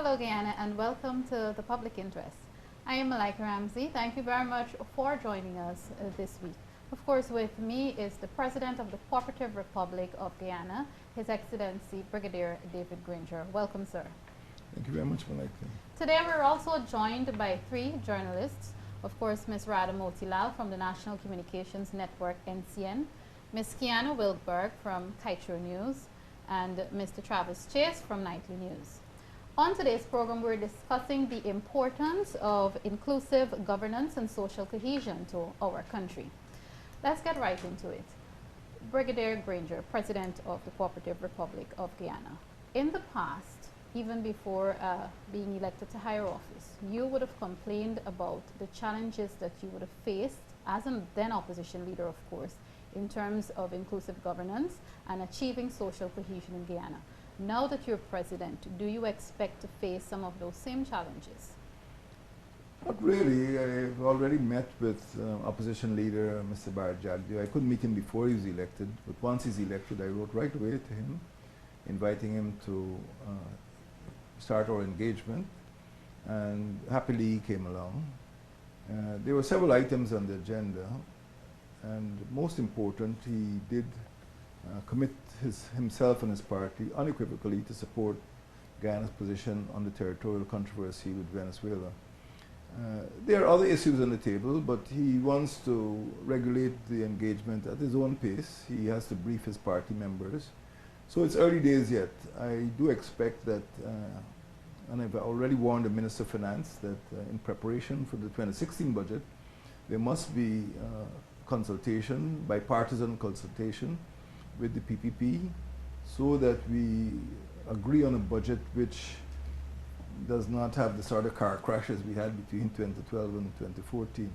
Hello Guyana and welcome to the Public Interest. I am Malika Ramsey. Thank you very much for joining us this week. Of course, with me is the President of the Cooperative Republic of Guyana, His Excellency Brigadier David Granger. Welcome, sir. Thank you very much, Malika. Today we're also joined by three journalists. Of course, Ms. Radha Motilal from the National Communications Network, NCN, Ms. Kiana Wildberg from Kaitro News, and Mr. Travis Chase from Nightly News. On today's program, we're discussing the importance of inclusive governance and social cohesion to our country. Let's get right into it. Brigadier Granger, President of the Cooperative Republic of Guyana. In the past, even before being elected to higher office, you would have complained about the challenges that you would have faced as a then opposition leader, of course, in terms of inclusive governance and achieving social cohesion in Guyana. Now that you're president, do you expect to face some of those same challenges? Not really. I've already met with opposition leader Mr. Jagdio. I couldn't meet him before he was elected, but once he's elected, I wrote right away to him, inviting him to start our engagement, and happily he came along. There were several items on the agenda, and most important, he did commit himself and his party unequivocally to support Guyana's position on the territorial controversy with Venezuela. There are other issues on the table, but he wants to regulate the engagement at his own pace. He has to brief his party members. So it's early days yet. I do expect that, and I've already warned the Minister of Finance that in preparation for the 2016 budget, there must be consultation, bipartisan consultation, with the PPP, so that we agree on a budget which does not have the sort of car crashes we had between 2012 and 2014.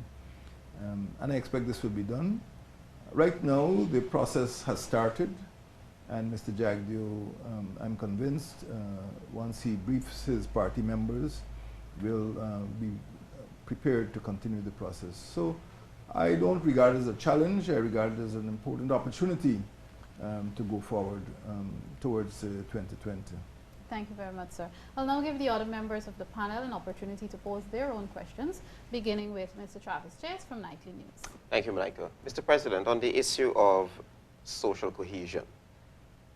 And I expect this will be done. Right now, the process has started, and Mr. Jagdio, I'm convinced, once he briefs his party members, will be prepared to continue the process. So I don't regard it as a challenge, I regard it as an important opportunity to go forward towards 2020. Thank you very much, sir. I'll now give the other members of the panel an opportunity to pose their own questions, beginning with Mr. Travis Chase from Nightly News. Thank you, Malika. Mr. President, on the issue of social cohesion,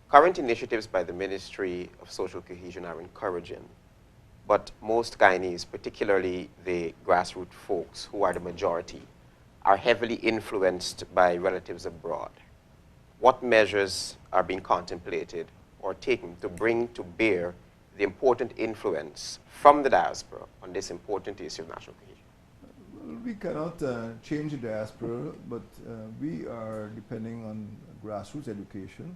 current initiatives by the Ministry of Social Cohesion are encouraging, but most Guyanese, particularly the grassroots folks who are the majority, are heavily influenced by relatives abroad. What measures are being contemplated or taken to bring to bear the important influence from the diaspora on this important issue of national cohesion? Well, we cannot change the diaspora, but we are depending on grassroots education.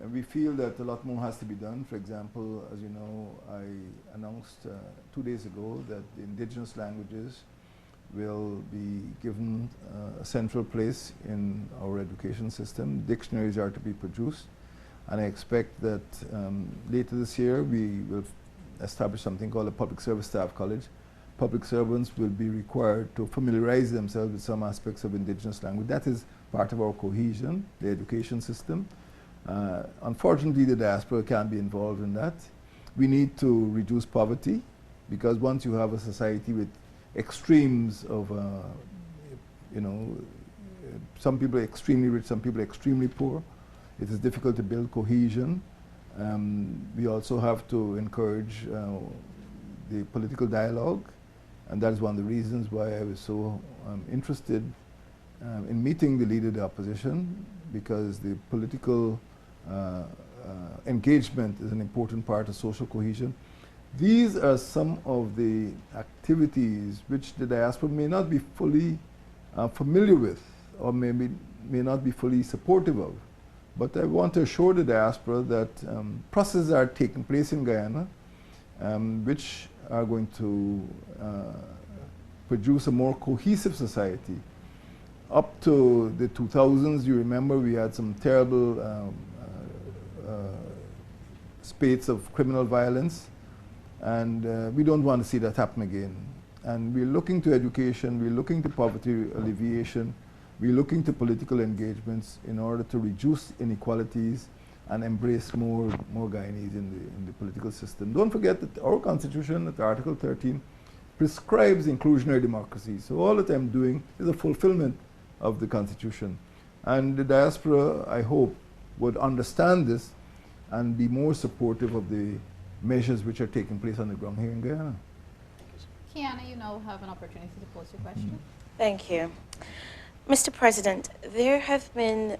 And we feel that a lot more has to be done. For example, as you know, I announced 2 days ago that the indigenous languages will be given a central place in our education system. Dictionaries are to be produced, and I expect that later this year we will establish something called a Public Service Staff College. Public servants will be required to familiarize themselves with some aspects of indigenous language. That is part of our cohesion, the education system. Unfortunately, the diaspora can't be involved in that. We need to reduce poverty, because once you have a society with extremes of, some people are extremely rich, some people are extremely poor, it is difficult to build cohesion. We also have to encourage the political dialogue, and that is one of the reasons why I was so interested in meeting the leader of the opposition, because the political engagement is an important part of social cohesion. These are some of the activities which the diaspora may not be fully familiar with, or may not be fully supportive of. But I want to assure the diaspora that processes are taking place in Guyana which are going to produce a more cohesive society. Up to the 2000s, you remember, we had some terrible spates of criminal violence, and we don't want to see that happen again. And we're looking to education, we're looking to poverty alleviation, we're looking to political engagements in order to reduce inequalities and embrace more Guyanese in the political system. Don't forget that our constitution, at Article 13, prescribes inclusionary democracy. So all that I'm doing is a fulfillment of the constitution. And the diaspora, I hope, would understand this and be more supportive of the measures which are taking place on the ground here in Guyana. Kiana, you now have an opportunity to pose your question. Thank you. Mr. President, there have been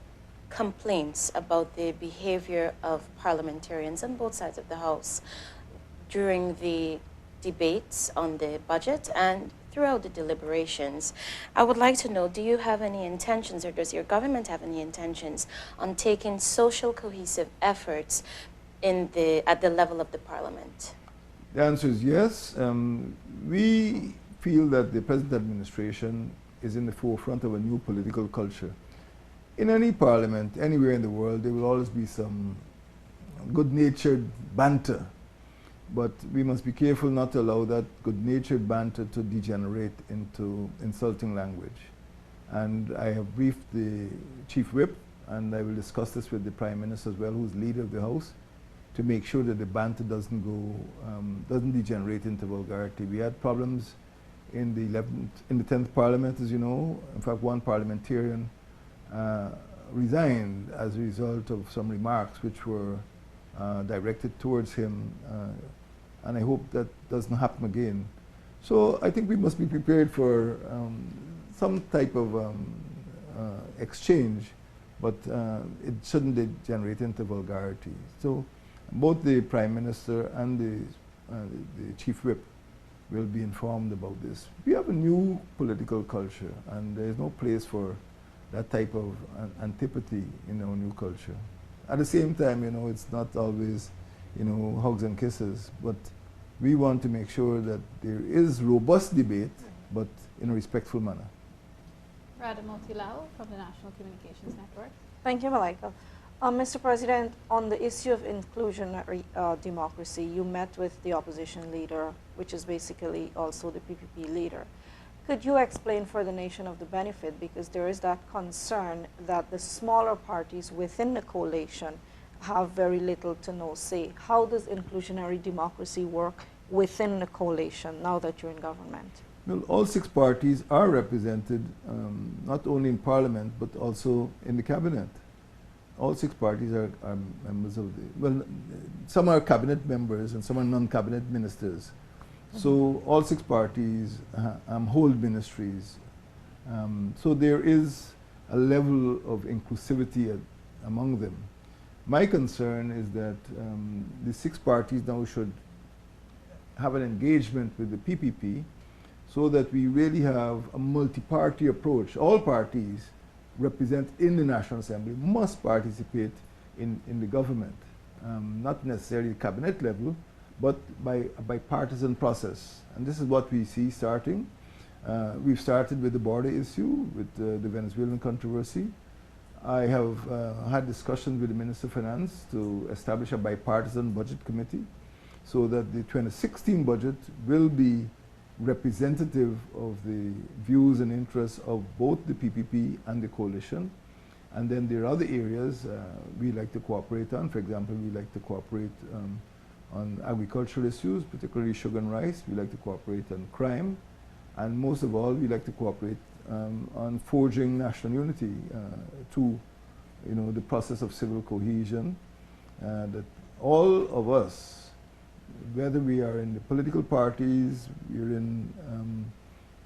complaints about the behavior of parliamentarians on both sides of the House during the debates on the budget and throughout the deliberations. I would like to know, do you have any intentions, or does your government have any intentions on taking social cohesive efforts at the level of the Parliament? The answer is yes. We feel that the present administration is in the forefront of a new political culture. In any parliament, anywhere in the world, there will always be some good-natured banter. But we must be careful not to allow that good-natured banter to degenerate into insulting language. And I have briefed the Chief Whip, and I will discuss this with the Prime Minister as well, who's leader of the House, to make sure that the banter doesn't degenerate into vulgarity. We had problems in the 10th Parliament, as you know. In fact, one parliamentarian resigned as a result of some remarks which were directed towards him, and I hope that doesn't happen again. So I think we must be prepared for some type of exchange, but it shouldn't degenerate into vulgarity. So both the Prime Minister and the Chief Whip will be informed about this. We have a new political culture, and there is no place for that type of antipathy in our new culture. At the same time, you know, it's not always, you know, hugs and kisses, but we want to make sure that there is robust debate, but in a respectful manner. Radamoti Lal from the National Communications Network. Thank you, Malika. Mr. President, on the issue of inclusionary democracy, you met with the opposition leader, which is basically also the PPP leader. Could you explain for the nation of the benefit, because there is that concern that the smaller parties within the coalition have very little to no say. How does inclusionary democracy work within the coalition now that you're in government? Well, all 6 parties are represented not only in Parliament but also in the Cabinet. All 6 parties are members of the, well, some are Cabinet members and some are non-Cabinet ministers. So all 6 parties hold ministries. So there is a level of inclusivity among them. My concern is that the 6 parties now should have an engagement with the PPP so that we really have a multi-party approach. All parties represented in the National Assembly must participate in the government, not necessarily the cabinet level, but by a bipartisan process. And this is what we see starting. We've started with the border issue, with the Venezuelan controversy. I have had discussions with the Minister of Finance to establish a bipartisan budget committee so that the 2016 budget will be representative of the views and interests of both the PPP and the coalition. And then there are other areas we like to cooperate on. For example, we like to cooperate on agricultural issues, particularly sugar and rice. We like to cooperate on crime. And most of all, we like to cooperate on forging national unity through, you know, the process of civil cohesion. That all of us, whether we are in the political parties, we're in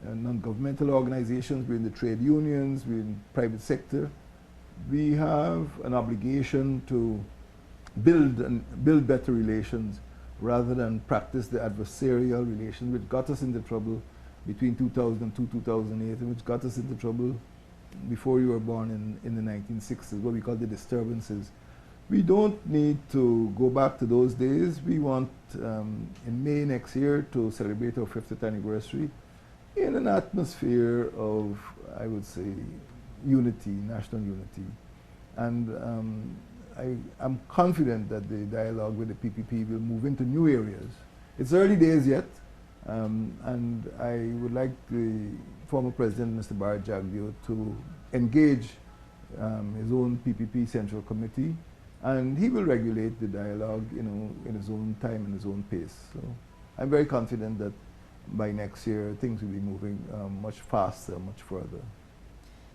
non-governmental organizations, we're in the trade unions, we're in private sector, we have an obligation to build better relations rather than practice the adversarial relations which got us into trouble between 2002 2008 and which got us into trouble before you were born in the 1960s, what we call the disturbances. We don't need to go back to those days. We want in May next year to celebrate our 50th anniversary in an atmosphere of, I would say, unity, national unity. And I'm confident that the dialogue with the PPP will move into new areas. It's early days yet, and I would like the former President, Mr. Bharat Jagdeo, to engage his own PPP Central Committee And he will regulate the dialogue, in his own time and his own pace. So I'm very confident that by next year, things will be moving much faster, much further.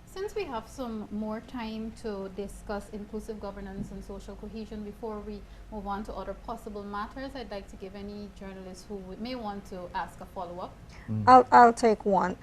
Since we have some more time to discuss inclusive governance and social cohesion before we move on to other possible matters, I'd like to give any journalists who may want to ask a follow-up. I'll take one.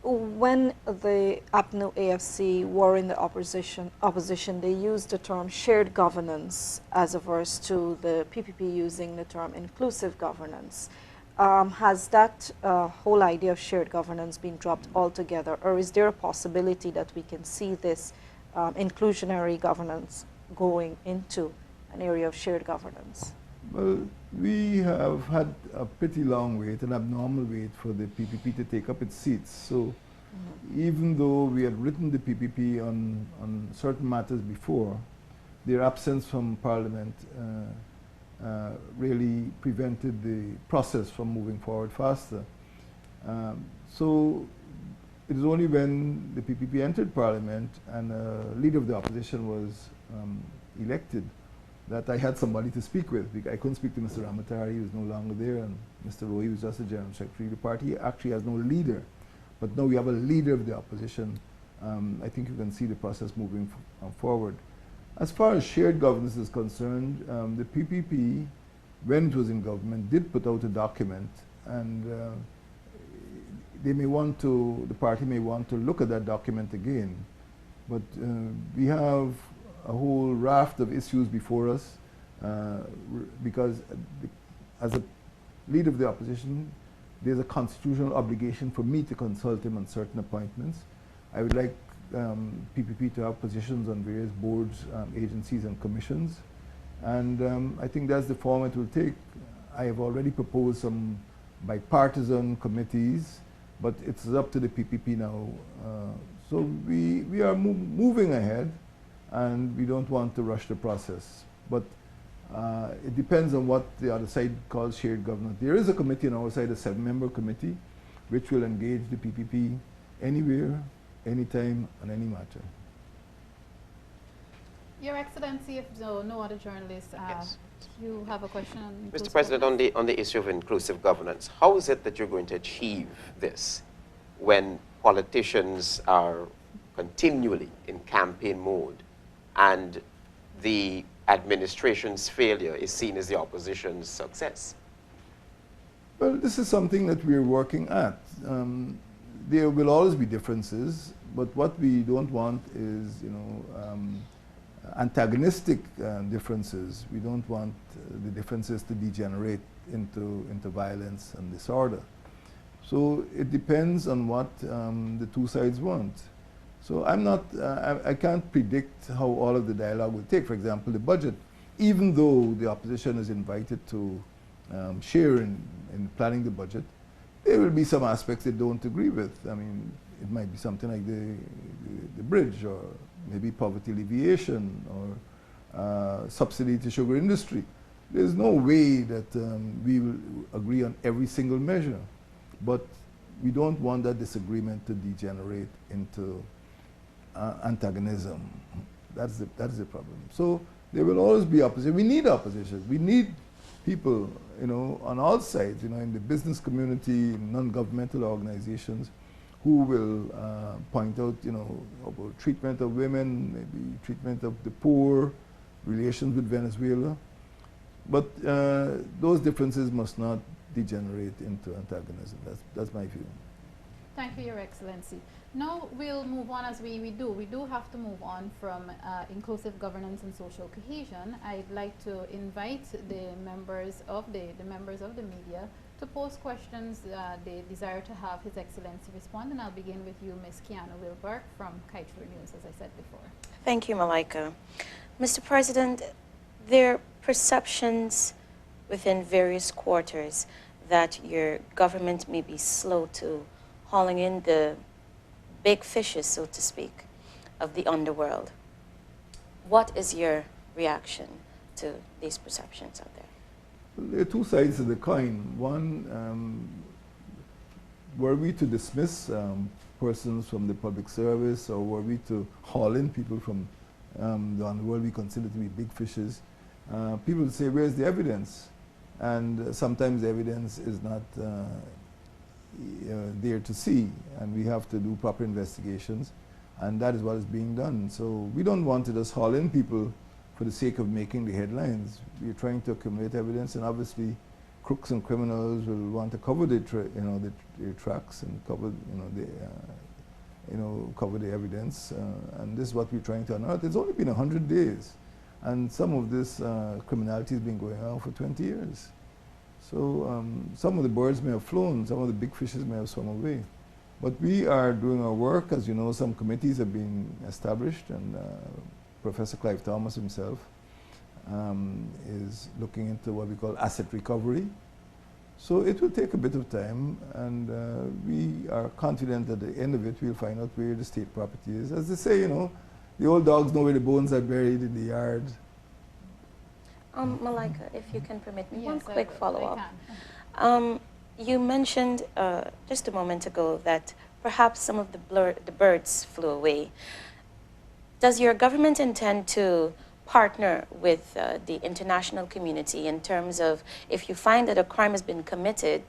When the APNU AFC were in the opposition, they used the term shared governance as opposed to the PPP using the term inclusive governance. Has that whole idea of shared governance been dropped altogether, or is there a possibility that we can see this inclusionary governance going into an area of shared governance? Well, we have had a pretty long wait, an abnormal wait for the PPP to take up its seats. So even though we had written the PPP on certain matters before, their absence from Parliament really prevented the process from moving forward faster. So it was only when the PPP entered Parliament and a leader of the opposition was elected that I had somebody to speak with. I couldn't speak to Mr. Ramsey, he was no longer there, and Mr. Roy was just the General Secretary. The party actually has no leader, but now we have a leader of the opposition. I think you can see the process moving forward. As far as shared governance is concerned, the PPP, when it was in government, did put out a document, and the party may want to look at that document again. But we have a whole raft of issues before us because as a leader of the opposition, there's a constitutional obligation for me to consult him on certain appointments. I would like PPP to have positions on various boards, agencies and commissions. And I think that's the form it will take. I have already proposed some bipartisan committees, but it's up to the PPP now. So we are moving ahead, and we don't want to rush the process. But it depends on what the other side calls shared governance. There is a committee on our side, a 7-member committee, which will engage the PPP anywhere, anytime, on any matter. Your Excellency, if no other journalists, Yes. you have a question on Mr. President, on the issue of inclusive governance, how is it that you're going to achieve this when politicians are continually in campaign mode and the administration's failure is seen as the opposition's success? Well, this is something that we're working at. There will always be differences, but what we don't want is, antagonistic differences. We don't want the differences to degenerate into violence and disorder. So it depends on what the two sides want. So I can't predict how all of the dialogue will take. For example, the budget, even though the opposition is invited to share in planning the budget, there will be some aspects they don't agree with. I mean, it might be something like the bridge, or maybe poverty alleviation, or subsidy to sugar industry. There's no way that we will agree on every single measure, but we don't want that disagreement to degenerate into antagonism. That's the problem. So there will always be opposition. We need opposition. We need people, on all sides, in the business community, non-governmental organizations, who will point out, about treatment of women, maybe treatment of the poor, relations with Venezuela. But those differences must not degenerate into antagonism. That's my view. Thank you, Your Excellency. Now we'll move on as we do. We do have to move on from inclusive governance and social cohesion. I'd like to invite the members of the media to pose questions they desire to have His Excellency respond. And I'll begin with you, Ms. Kiana Wilberg from Kaitrue News, as I said before. Thank you, Malika. Mr. President, there are perceptions within various quarters that your government may be slow to hauling in the big fishes, so to speak, of the underworld. What is your reaction to these perceptions out there? Well, there are two sides of the coin. One, were we to dismiss persons from the public service, or were we to haul in people from on the world we consider to be big fishes, people say, where's the evidence? And sometimes the evidence is not there to see, and we have to do proper investigations, and that is what is being done. So we don't want to just haul in people for the sake of making the headlines. We are trying to accumulate evidence, and obviously crooks and criminals will want to cover their tracks and cover cover the evidence, and this is what we're trying to unearth. It's only been 100 days, and some of this criminality has been going on for 20 years. So some of the birds may have flown, some of the big fishes may have swum away. But we are doing our work. As you know, some committees have been established, and Professor Clive Thomas himself is looking into what we call asset recovery. So it will take a bit of time, and we are confident at the end of it we'll find out where the state property is. As they say, you know, the old dogs know where the bones are buried in the yard. Malika, if you can permit me, Yes, one quick follow-up. I You mentioned just a moment ago that perhaps some of the birds flew away. Does your government intend to partner with the international community in terms of, if you find that a crime has been committed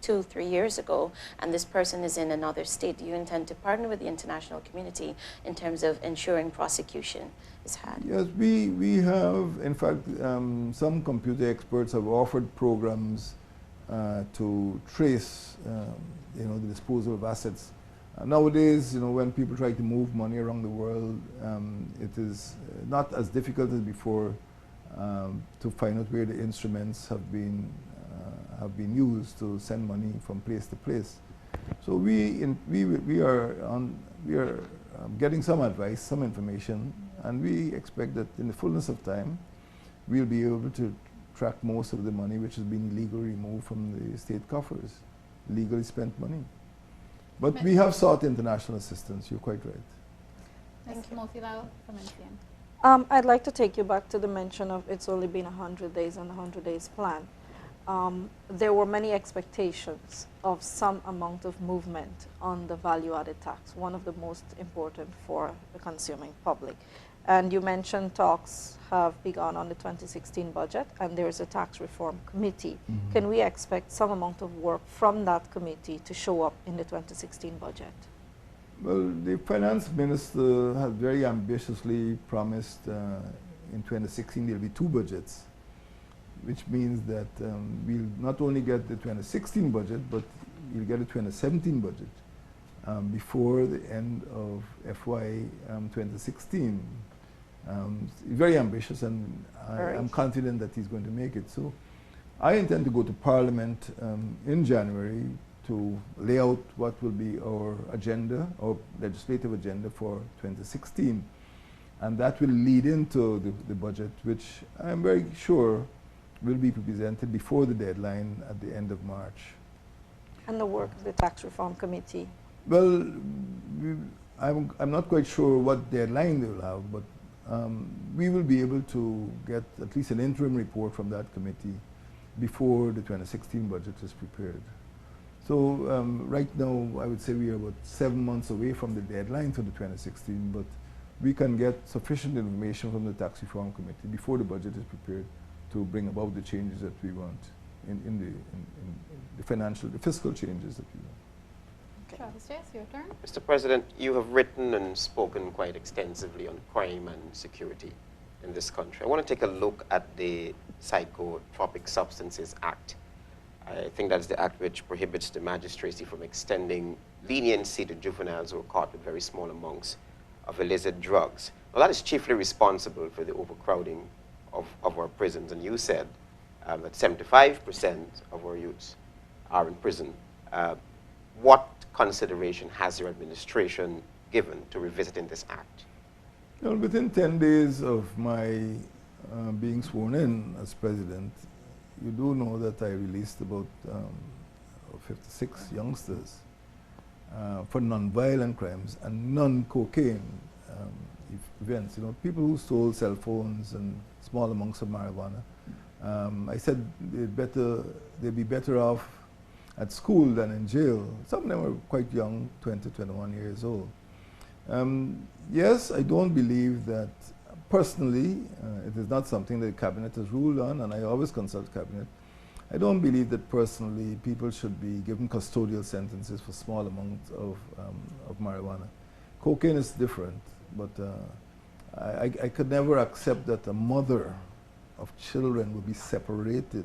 2-3 years ago and this person is in another state, do you intend to partner with the international community in terms of ensuring prosecution is had? Yes, we have, in fact, some computer experts have offered programs to trace, the disposal of assets. Nowadays, when people try to move money around the world, it is not as difficult as before to find out where the instruments have been used to send money from place to place. So we are getting some advice, some information, and we expect that in the fullness of time, we'll be able to track most of the money which has been illegally removed from the state coffers, legally spent money. But we have sought international assistance, you're quite right. Ms. Motilal from NCN. I'd like to take you back to the mention of it's only been 100 days and the 100 days plan. There were many expectations of some amount of movement on the value-added tax, one of the most important for the consuming public. And you mentioned talks have begun on the 2016 budget, and there is a tax reform committee. Mm-hmm. Can we expect some amount of work from that committee to show up in the 2016 budget? Well, the finance minister has very ambitiously promised in 2016 there will be 2 budgets, which means that we'll not only get the 2016 budget, but we'll get the 2017 budget before the end of FY 2016. Very ambitious, and I'm confident that he's going to make it. So I intend to go to Parliament in January to lay out what will be our agenda, our legislative agenda for 2016. And that will lead into the budget, which I'm very sure will be presented before the deadline at the end of March. And the work of the Tax Reform Committee? Well, I'm not quite sure what deadline they will have, but we will be able to get at least an interim report from that committee before the 2016 budget is prepared. So right now, I would say we are about 7 months away from the deadline for the 2016, but we can get sufficient information from the Tax Reform Committee before the budget is prepared to bring about the changes that we want in the fiscal changes that we want. Travis, yes, your turn. Mr. President, you have written and spoken quite extensively on crime and security in this country. I want to take a look at the Psychotropic Substances Act. I think that's the act which prohibits the magistracy from extending leniency to juveniles who are caught with very small amounts of illicit drugs. Now, that is chiefly responsible for the overcrowding of our prisons. And you said that 75% of our youths are in prison. What consideration has your administration given to revisiting this act? Well, within 10 days of my being sworn in as president, you do know that I released about 56 youngsters for non-violent crimes and non-cocaine events. You know, people who stole cell phones and small amounts of marijuana. I said they'd be better off at school than in jail. Some of them were quite young, 20, 21 years old. Yes, I don't believe that personally, it is not something that the cabinet has ruled on, and I always consult cabinet. I don't believe that personally people should be given custodial sentences for small amounts of marijuana. Cocaine is different, but I could never accept that a mother of children would be separated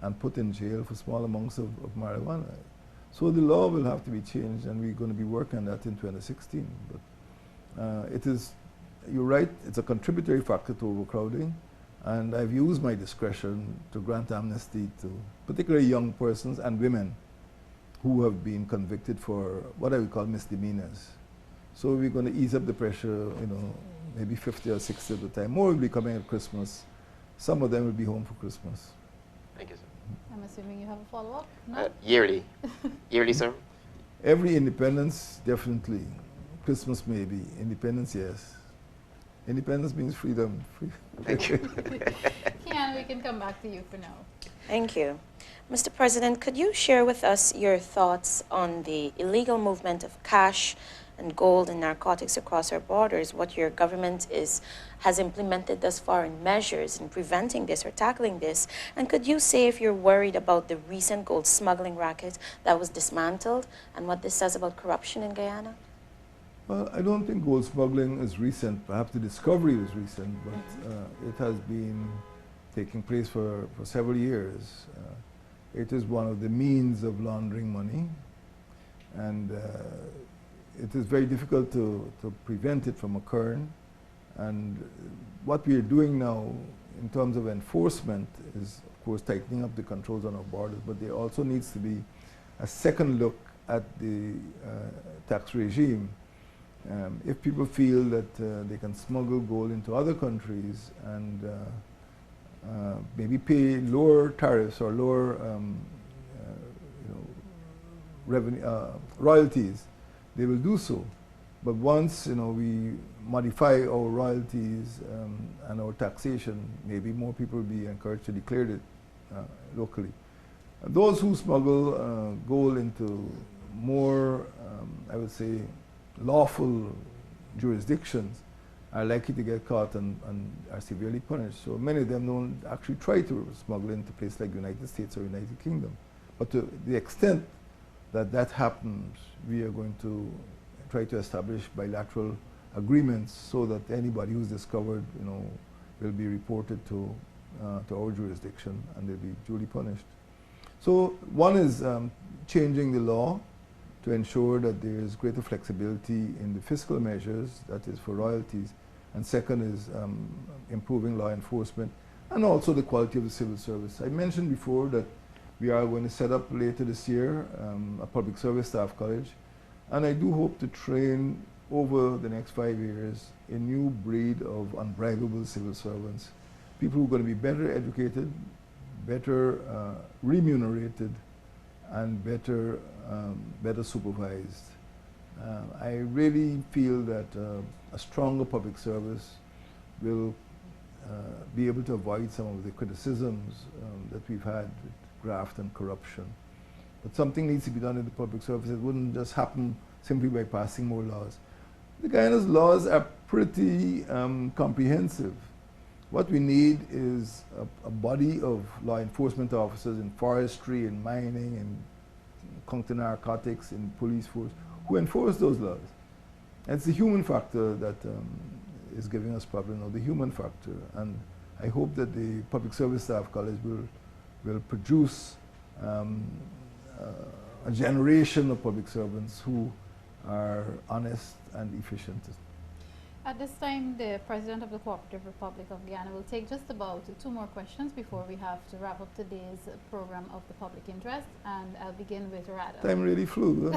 and put in jail for small amounts of marijuana. So the law will have to be changed, and we're going to be working on that in 2016. But it is, you're right, it's a contributory factor to overcrowding, and I've used my discretion to grant amnesty to particularly young persons and women who have been convicted for what I would call misdemeanors. So we're going to ease up the pressure, you know, maybe 50 or 60 at a time. More will be coming at Christmas. Some of them will be home for Christmas. Thank you, sir. I'm assuming you have a follow-up? No? Yearly. Yearly, sir? Every independence, definitely. Christmas, maybe. Independence, yes. Independence means freedom. Thank you. Kian, we can come back to you for now. Thank you. Mr. President, could you share with us your thoughts on the illegal movement of cash and gold and narcotics across our borders, what your government has implemented thus far in measures in preventing this or tackling this? And could you say if you're worried about the recent gold smuggling racket that was dismantled and what this says about corruption in Guyana? Well, I don't think gold smuggling is recent. Perhaps the discovery was recent, but it has been taking place for several years. It is one of the means of laundering money, and it is very difficult to prevent it from occurring. And what we are doing now in terms of enforcement is, of course, tightening up the controls on our borders, but there also needs to be a second look at the tax regime. If people feel that they can smuggle gold into other countries and maybe pay lower tariffs or lower revenue, royalties, they will do so. But once we modify our royalties and our taxation, maybe more people will be encouraged to declare it locally. Those who smuggle gold into more, I would say, lawful jurisdictions are likely to get caught and are severely punished. So many of them don't actually try to smuggle into places like the United States or United Kingdom. But to the extent that that happens, we are going to try to establish bilateral agreements so that anybody who's discovered, will be reported to our jurisdiction and they'll be duly punished. So one is changing the law to ensure that there is greater flexibility in the fiscal measures, that is for royalties, and second is improving law enforcement and also the quality of the civil service. I mentioned before that we are going to set up later this year a public service staff college, and I do hope to train over the next 5 years a new breed of unbribable civil servants, people who are going to be better educated, better remunerated, and better supervised. I really feel that a stronger public service will be able to avoid some of the criticisms that we've had with graft and corruption. But something needs to be done in the public service. It wouldn't just happen simply by passing more laws. The Guyana's laws are pretty comprehensive. What we need is a body of law enforcement officers in forestry, in mining, in counter-narcotics, in police force, who enforce those laws. And it's the human factor that is giving us problems now, the human factor. And I hope that the Public Service Staff College will produce a generation of public servants who are honest and efficient. At this time, the President of the Cooperative Republic of Guyana will take just about 2 more questions before we have to wrap up today's program of the public interest, and I'll begin with Rada. Time really flew.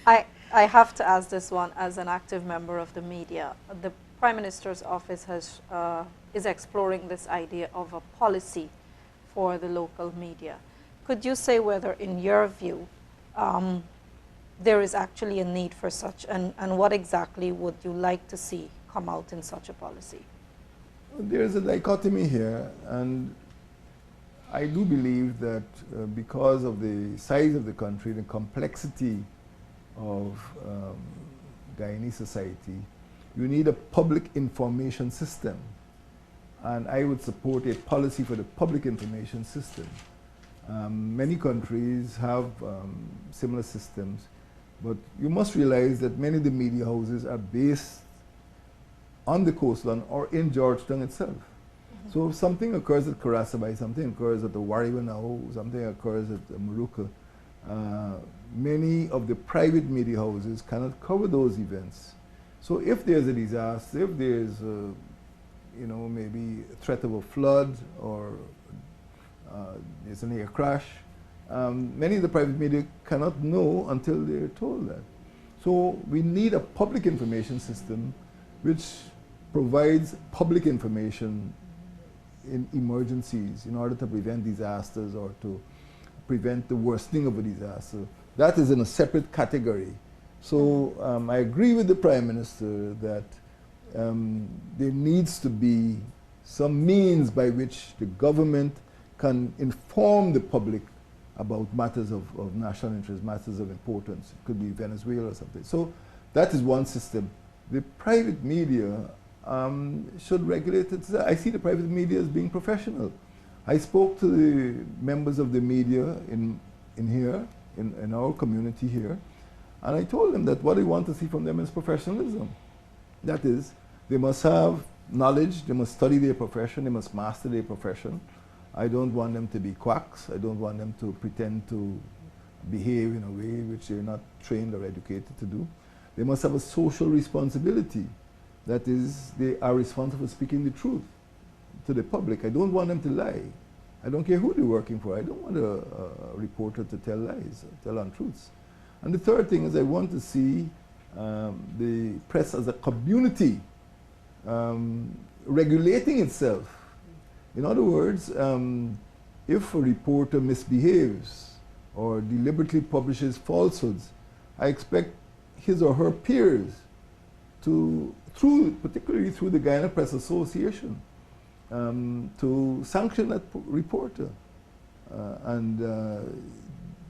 I have to ask this one as an active member of the media. The Prime Minister's office is exploring this idea of a policy for the local media. Could you say whether, in your view, there is actually a need for such, and what exactly would you like to see come out in such a policy? There's a dichotomy here, and I do believe that because of the size of the country, the complexity of Guyanese society, You need a public information system. And I would support a policy for the public information system. Many countries have similar systems, but you must realize that many of the media houses are based on the coastline or in Georgetown itself. So if something occurs at Carasabai, something occurs at the Wariwanao, something occurs at Maruka, many of the private media houses cannot cover those events. So if there's a disaster, if there's maybe a threat of a flood or there's an air crash, many of the private media cannot know until they're told that. So we need a public information system which provides public information in emergencies in order to prevent disasters or to prevent the worsening of a disaster. That is in a separate category. So I agree with the Prime Minister that there needs to be some means by which the government can inform the public about matters of national interest, matters of importance. It could be Venezuela or something. So that is one system. The private media should regulate it. I see the private media as being professional. I spoke to the members of the media in our community here, and I told them that what I want to see from them is professionalism. That is, they must have knowledge, they must study their profession, they must master their profession. I don't want them to be quacks. I don't want them to pretend to behave in a way which they're not trained or educated to do. They must have a social responsibility. That is, they are responsible for speaking the truth to the public. I don't want them to lie. I don't care who they're working for. I don't want a reporter to tell lies, tell untruths. And the third thing is I want to see the press as a community regulating itself. In other words, if a reporter misbehaves or deliberately publishes falsehoods, I expect his or her peers to, particularly through the Guyana Press Association, to sanction that reporter.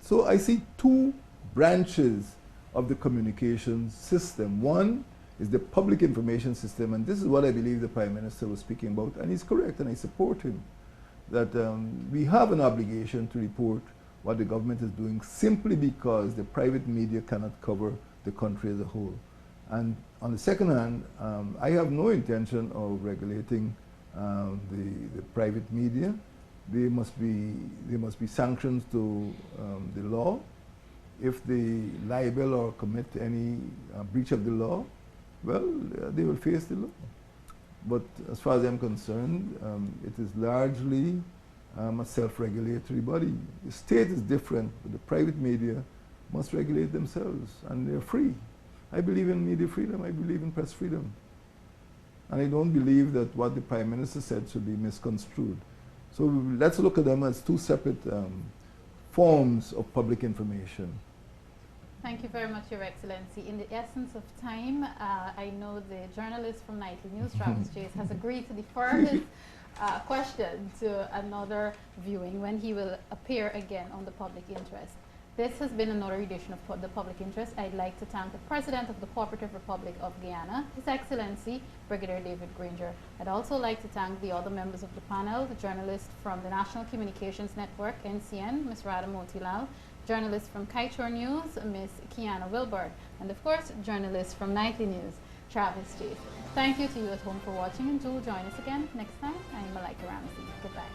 So I see two branches of the communications system. One is the public information system, and this is what I believe the Prime Minister was speaking about, and he's correct, and I support him, that we have an obligation to report what the government is doing simply because the private media cannot cover the country as a whole. And on the second hand, I have no intention of regulating the private media. There must be sanctions to the law. If they libel or commit any breach of the law, well, they will face the law. But as far as I'm concerned, it is largely a self-regulatory body. The state is different, but the private media must regulate themselves, and they're free. I believe in media freedom, I believe in press freedom. And I don't believe that what the Prime Minister said should be misconstrued. So let's look at them as two separate forms of public information. Thank you very much, Your Excellency. In the essence of time, I know the journalist from Nightly News, Travis Chase, has agreed to defer his question to another viewing when he will appear again on the public interest. This has been another edition of the Public Interest. I'd like to thank the President of the Cooperative Republic of Guyana, His Excellency, Brigadier David Granger. I'd also like to thank the other members of the panel, the journalist from the National Communications Network, NCN, Ms. Radha Motilal, journalist from Kaichor News, Ms. Guyana Wilbert, and of course, journalist from Nightly News, Travis Chase. Thank you to you at home for watching, and do join us again next time. I'm Malika Ramsey. Goodbye.